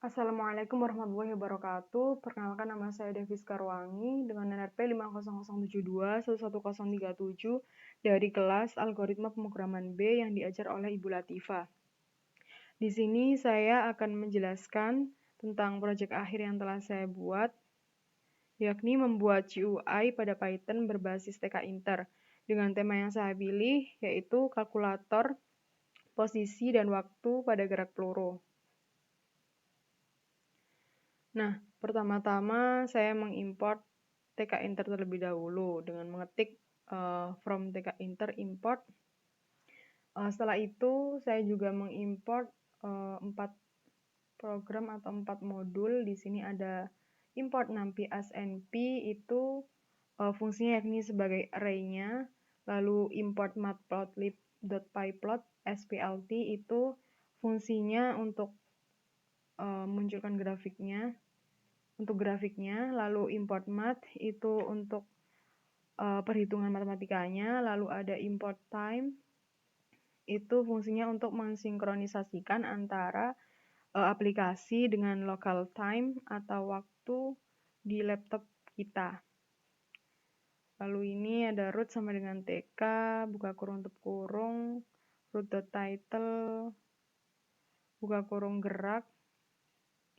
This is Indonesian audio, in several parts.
Assalamualaikum warahmatullahi wabarakatuh. Perkenalkan, nama saya Devis Karwangi dengan NRP 50072 11037 dari kelas Algoritma Pemrograman B yang diajar oleh Ibu Latifah. Di sini saya akan menjelaskan tentang proyek akhir yang telah saya buat, yakni membuat GUI pada Python berbasis TK Inter dengan tema yang saya pilih yaitu kalkulator posisi dan waktu pada gerak peluru. Nah, pertama-tama saya mengimport TK Inter terlebih dahulu dengan mengetik from TK Inter import. Setelah itu saya juga mengimport 4 program atau 4 modul. Di sini ada import numpy as np, itu fungsinya yakni sebagai array-nya. Lalu import matplotlib.pyplot splt, itu fungsinya untuk munculkan grafiknya. Lalu import math itu untuk perhitungan matematikanya. Lalu ada import time, itu fungsinya untuk mensinkronisasikan antara aplikasi dengan local time atau waktu di laptop kita. Lalu ini ada root sama dengan TK, buka kurung tutup kurung, root.title, buka kurung gerak,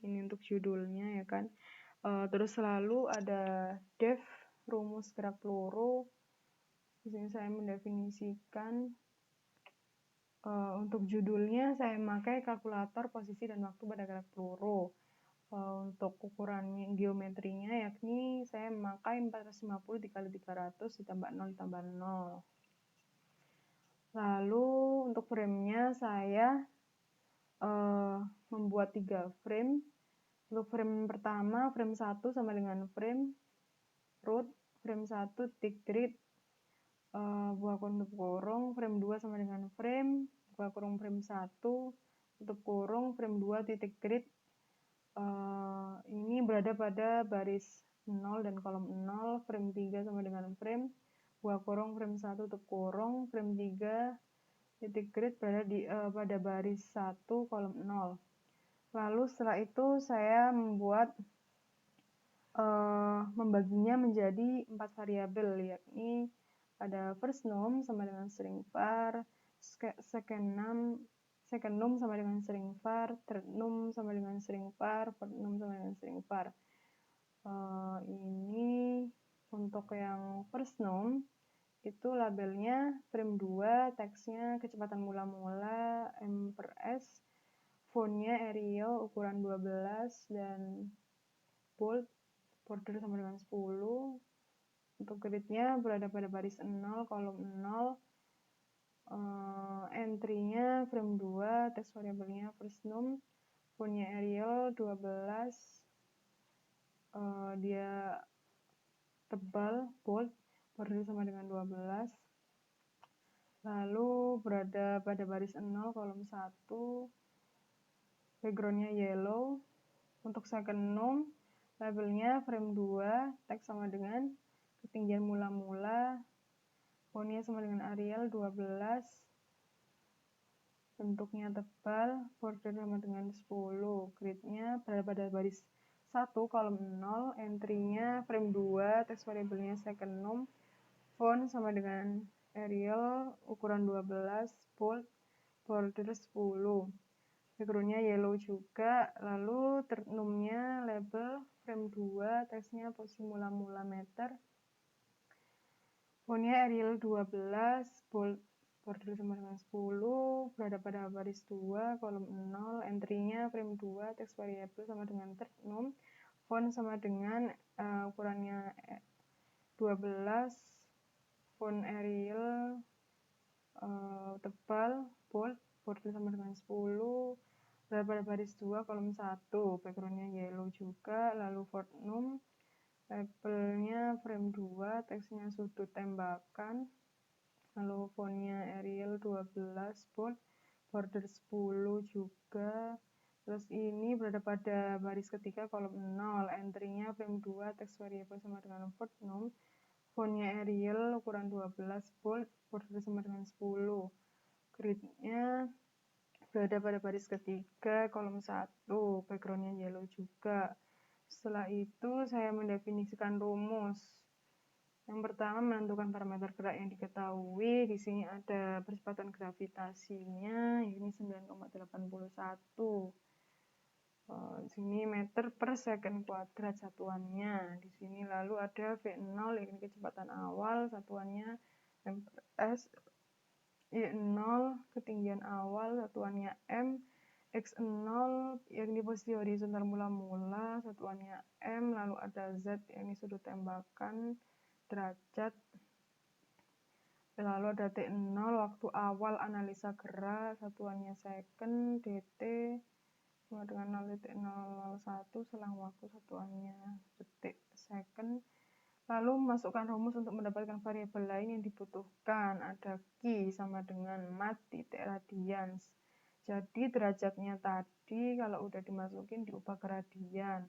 ini untuk judulnya ya kan. Terus selalu ada def, rumus gerak peluru. Di sini saya mendefinisikan untuk judulnya saya memakai kalkulator posisi dan waktu pada gerak peluru. Untuk ukurannya geometrinya yakni saya memakai 450 dikali 300 ditambah 0 ditambah 0. Lalu untuk framenya saya membuat 3 frame. Untuk frame pertama, frame 1 sama dengan frame root, frame 1 titik grid, buka kurung tutup kurung, frame 2 sama dengan frame, buka kurung frame 1, tutup kurung, frame 2 titik grid. Ini berada pada baris 0 dan kolom 0, frame 3 sama dengan frame, buka kurung frame 1 tutup kurung, frame 3 titik grid berada pada baris 1 kolom 0. Lalu setelah itu saya membuat membaginya menjadi 4 variabel, yakni ada first num sama dengan string var, second num sama dengan string var, third num sama dengan string var, fourth num sama dengan string var. Ini untuk yang first num itu labelnya frame 2, teksnya kecepatan mula-mula m/s, fontnya Arial ukuran 12 dan bold, border sama dengan 10. Untuk gridnya berada pada baris 0, kolom 0. Entry-nya frame 2, teks variabelnya first num, fontnya Arial 12. Dia tebal, bold, border sama dengan 12. Lalu berada pada baris 0, kolom 1. Backgroundnya yellow. Untuk second num, labelnya frame 2, teks sama dengan ketinggian mula-mula, fontnya sama dengan Arial 12, bentuknya tebal, border sama dengan 10. Gridnya berada pada baris 1, kolom 0, entry-nya frame 2, teks variabelnya second num, font sama dengan Arial ukuran 12, bold, border 10. Backgroundnya yellow juga. Lalu third num-nya label frame 2, teksnya posisi mula-mula meter, fontnya Arial 12, bold, border sama dengan 10, berada pada baris 2, kolom 0, entry-nya frame 2, teks variabel sama dengan third num, font sama dengan ukurannya 12, font Arial tebal, bold, border sama dengan 10, berada pada baris 2, kolom 1, backgroundnya yellow juga. Lalu fourth num, labelnya frame 2, teksnya sudut tembakan, lalu fontnya Arial 12, bold, border 10 juga. Terus ini berada pada baris ketiga, kolom 0, entry-nya frame 2, teks variabel sama dengan fourth num, fontnya Arial ukuran 12, bold, border sama dengan 10. Gridnya berada pada baris ketiga, kolom 1, backgroundnya yellow juga. Setelah itu saya mendefinisikan rumus. Yang pertama menentukan parameter gerak yang diketahui. Di sini ada percepatan gravitasinya, ini 9,81. Di sini meter per second kuadrat satuannya. Di sini lalu ada V0 yakni kecepatan awal, satuannya m per s. Y0 ketinggian awal, satuannya m. X0 yakni posisi horizontal mula-mula, satuannya m. Lalu ada z yakni sudut tembakan derajat. Lalu ada T0 waktu awal analisa gerak, satuannya second. dt sama dengan 0,001 selang waktu, satuannya detik second. Lalu masukkan rumus untuk mendapatkan variabel lain yang dibutuhkan. Ada Q sama dengan mat titik radians. Jadi derajatnya tadi kalau udah dimasukin diubah ke radian.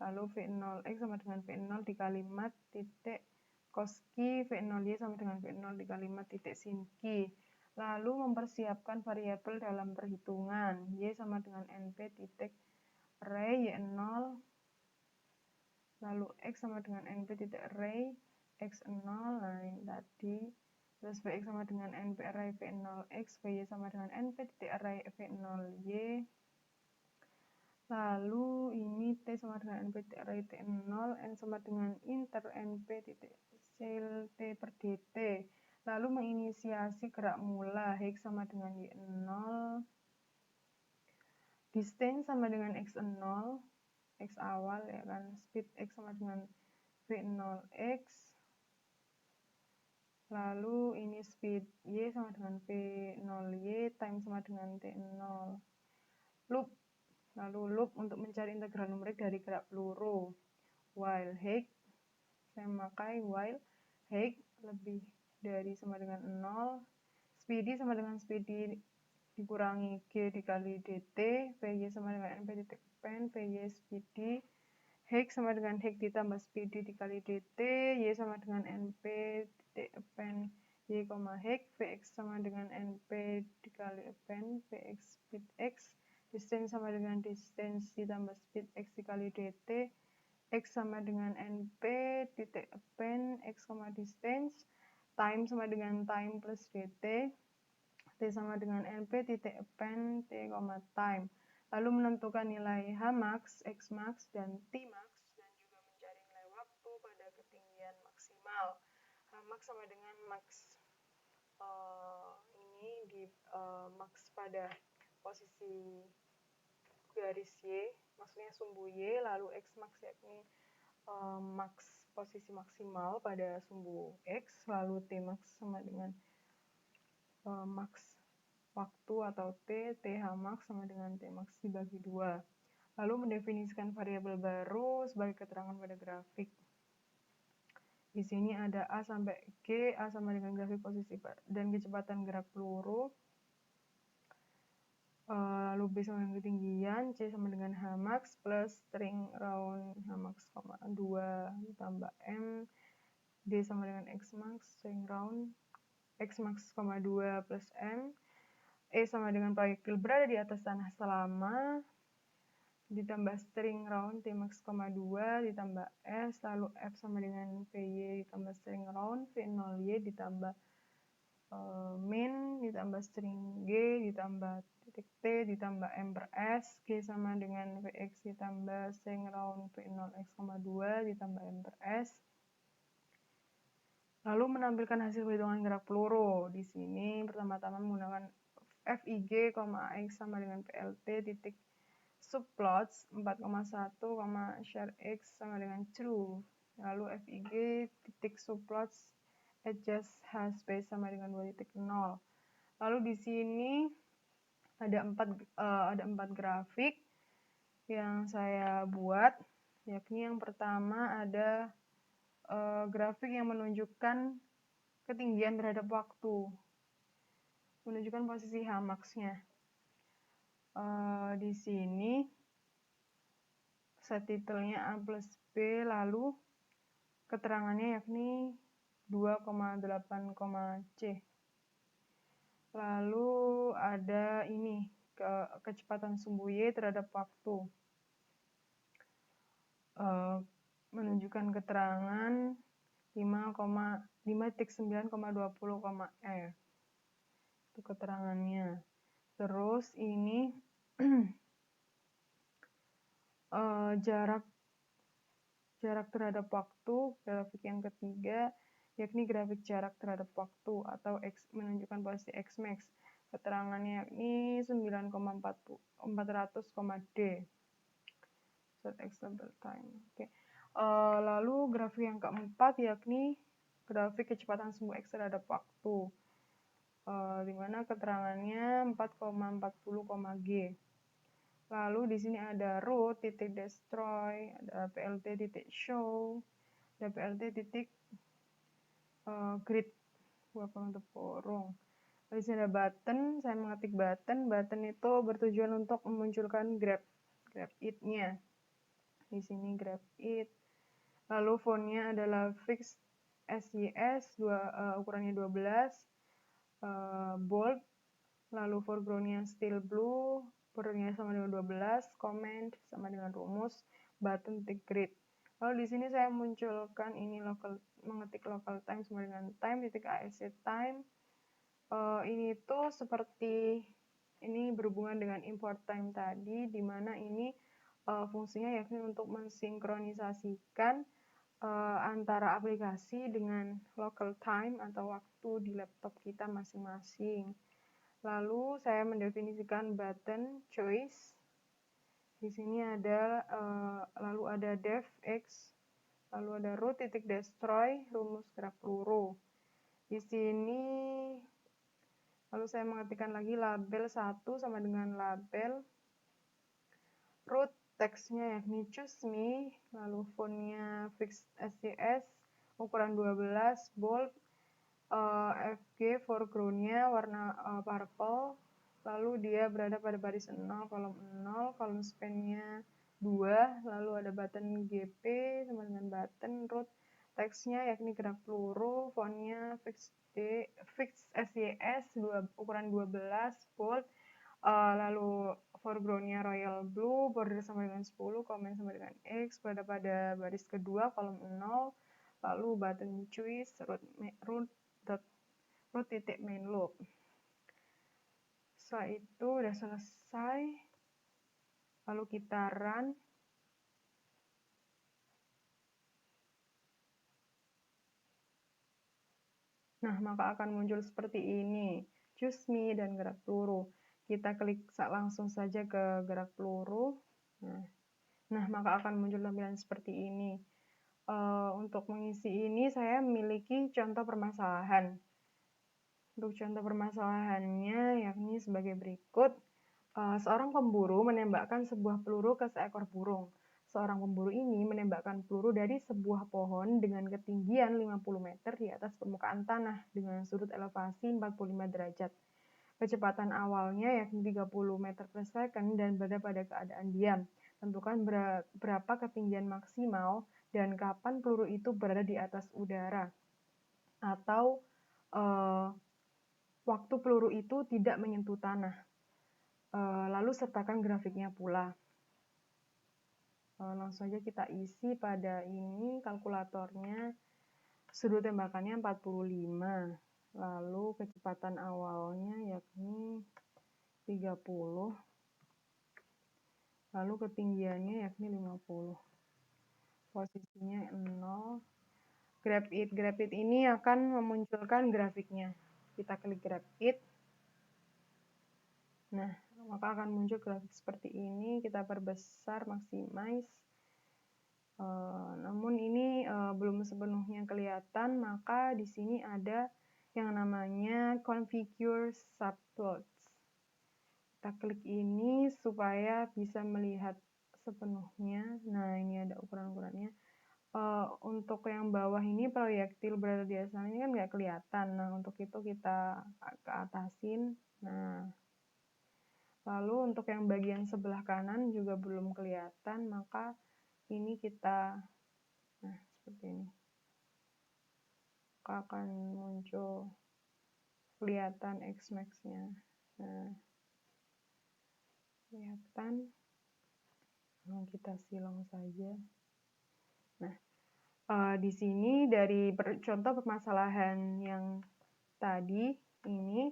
Lalu V0x sama dengan V0 dikali mat titik cos Q, V0y sama dengan V0 dikali mat titik sin Q. Lalu mempersiapkan variabel dalam perhitungan. Y sama dengan NP titik array Y0. Lalu X sama dengan NP titik array X0. Nah ini tadi. Terus Vx sama dengan NP array V0X. Vy sama dengan NP titik array V0Y. Lalu ini T sama dengan NP titik array T0. N sama dengan inter NP titik sel T per dt. Lalu menginisiasi gerak mula, H sama dengan Y0, distance sama dengan X0, X awal ya kan, speed X sama dengan V0X, lalu ini speed Y sama dengan V0Y, time sama dengan T0. Loop, lalu loop untuk mencari integral numerik dari gerak peluru. While H, saya memakai while H lebih dari sama dengan 0, speedy sama dengan speedy dikurangi G dikali dt, Vy sama dengan NP titik pen, Vy speedy, H sama dengan H ditambah speedy dikali dt, Y sama dengan NP titik pen, Y, H, Vx sama dengan NP dikali pen, Vx speed X, distance sama dengan distance ditambah speed X dikali dt, X sama dengan NP titik pen, X, distance, time sama dengan time plus dt, T sama dengan NP titik pen, T, time. Lalu menentukan nilai H max, X max, dan T max, dan juga mencari nilai waktu pada ketinggian maksimal. H max sama dengan max ini di max pada posisi garis Y, maksudnya sumbu Y, lalu X max yakni max posisi maksimal pada sumbu X, lalu T max sama dengan max waktu atau T, TH max sama dengan T max dibagi 2. Lalu mendefinisikan variabel baru sebagai keterangan pada grafik. Di sini ada A sampai G, A sama dengan grafik posisi dan kecepatan gerak peluru. Lalu B sama dengan ketinggian, C sama dengan H max plus string round H max, 2 ditambah M, D sama dengan X max, string round X max, 2 plus M, E sama dengan proyektil berada di atas tanah selama, ditambah string round T max, 2 ditambah S, lalu F sama dengan VY ditambah string round V0Y ditambah min ditambah string G ditambah titik T ditambah M per S, G sama dengan Vx ditambah string round V0x, 2 ditambah M per S. Lalu menampilkan hasil perhitungan gerak peluru. Di sini pertama-tama menggunakan FIG, AX sama dengan PLT titik subplots 4,1, share X sama dengan true. Lalu FIG titik subplots adjust H space sama dengan 2.0. Lalu di sini ada 4 grafik yang saya buat, yakni yang pertama ada grafik yang menunjukkan ketinggian terhadap waktu, menunjukkan posisi H max-nya. Di sini set titelnya A plus B, lalu keterangannya yakni 2,8, C. Lalu ada ini kecepatan sumbu Y terhadap waktu. Menunjukkan keterangan 5,9,20, itu keterangannya. Terus ini jarak terhadap waktu, grafik yang ketiga, yakni grafik jarak terhadap waktu atau menunjukkan posisi Xmax. Keterangannya yakni 9,400, D. Set X-Label time. Oke. Lalu grafik yang keempat yakni grafik kecepatan sumbu X terhadap waktu. Di mana keterangannya 4,40, G. Lalu di sini ada root, destroy, ada plt, show, ada plt, grid, dua penutup kurung. Di sini ada button, saya mengetik button. Button itu bertujuan untuk memunculkan grab it-nya. Di sini grab it. Lalu fontnya adalah fixed SYS, ukurannya 12, bold. Lalu foregroundnya still blue, bordernya sama dengan 12, comment sama dengan rumus, button grid. Lalu di sini saya munculkan ini mengetik local time sama dengan time, ASC time. Ini tuh seperti ini berhubungan dengan import time tadi, di mana ini fungsinya yakni untuk mensinkronisasikan antara aplikasi dengan local time atau waktu di laptop kita masing-masing. Lalu saya mendefinisikan button choice. Di sini ada lalu ada def x, lalu ada root destroy, rumus gerak peluru. Di sini lalu saya mengetikkan lagi label 1 sama dengan label root, teksnya yakni choose me, lalu fontnya fixed SCS, ukuran 12, bold, FG foregroundnya warna purple, lalu dia berada pada baris 0, kolom span-nya 2, lalu ada button GP sama dengan button root, teksnya yakni gerak peluru, fontnya fixed SYS, ukuran 12, bold, lalu foregroundnya royal blue, border sama dengan 10, comment sama dengan X, berada pada baris kedua, kolom 0, lalu button choice, root main loop. Setelah itu udah selesai, lalu kita run. Nah, maka akan muncul seperti ini, choose me dan gerak peluru. Kita klik langsung saja ke gerak peluru. Nah, maka akan muncul tampilan seperti ini. Untuk mengisi ini saya memiliki contoh permasalahan. Untuk contoh permasalahannya yakni sebagai berikut. Seorang pemburu menembakkan sebuah peluru ke seekor burung. Seorang pemburu ini menembakkan peluru dari sebuah pohon dengan ketinggian 50 meter di atas permukaan tanah dengan sudut elevasi 45 derajat. Kecepatan awalnya yakni 30 meter per second dan berada pada keadaan diam. Tentukan berapa ketinggian maksimal dan kapan peluru itu berada di atas udara. Atau waktu peluru itu tidak menyentuh tanah. Lalu sertakan grafiknya pula. Langsung saja kita isi pada ini kalkulatornya. Sudut tembakannya 45. Lalu kecepatan awalnya yakni 30. Lalu ketinggiannya yakni 50. Posisinya 0. Grab it ini akan memunculkan grafiknya. Kita klik grab it. Nah, maka akan muncul grafik seperti ini. Kita perbesar, maximize. Namun ini belum sepenuhnya kelihatan, maka di sini ada yang namanya configure subplots. Kita klik ini supaya bisa melihat sepenuhnya. Nah, ini ada ukuran-ukurannya. Untuk yang bawah ini proyektil berada di sana ini kan nggak kelihatan. Nah, untuk itu kita ke atasin. Nah, lalu untuk yang bagian sebelah kanan juga belum kelihatan, maka ini kita, nah seperti ini, maka akan muncul kelihatan Xmax-nya. Nah, kelihatan. Kita silang saja. Nah, di sini dari contoh permasalahan yang tadi ini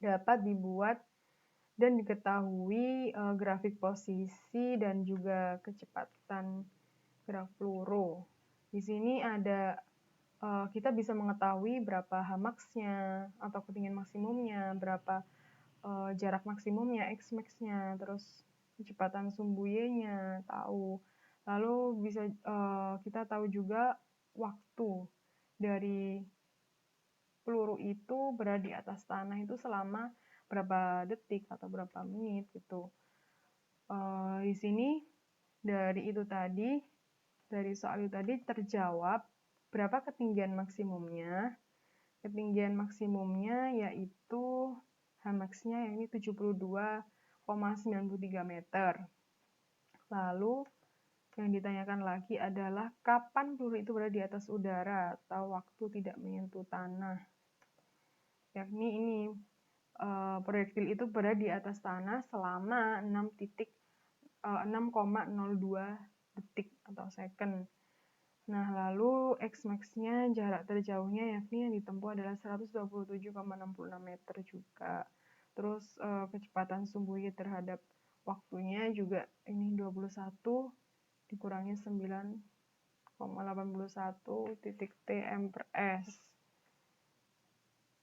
dapat dibuat dan diketahui grafik posisi dan juga kecepatan gerak peluru. Di sini ada kita bisa mengetahui berapa Hmax-nya atau ketinggian maksimumnya, berapa jarak maksimumnya, Xmax-nya, terus kecepatan sumbu Y-nya, tahu. Lalu bisa kita tahu juga waktu dari peluru itu berada di atas tanah itu selama berapa detik atau berapa menit gitu. Di sini dari itu tadi, dari soal itu tadi terjawab berapa ketinggian maksimumnya. Ketinggian maksimumnya yaitu Hmax-nya yakni 72,93 meter. Lalu yang ditanyakan lagi adalah kapan peluru itu berada di atas udara atau waktu tidak menyentuh tanah. Yakni ini proyektil itu berada di atas tanah selama 6,02 detik atau second. Nah, lalu Xmax-nya jarak terjauhnya yakni yang ditempuh adalah 127,66 meter juga. Terus kecepatan sumbu Y terhadap waktunya juga ini 21 dikurangi 9,81 titik T M per S.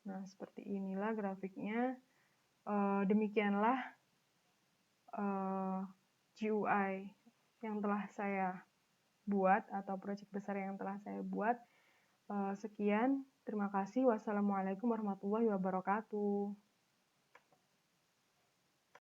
Nah, seperti inilah grafiknya. Demikianlah GUI yang telah saya buat atau proyek besar yang telah saya buat. Sekian, terima kasih. Wassalamualaikum warahmatullahi wabarakatuh.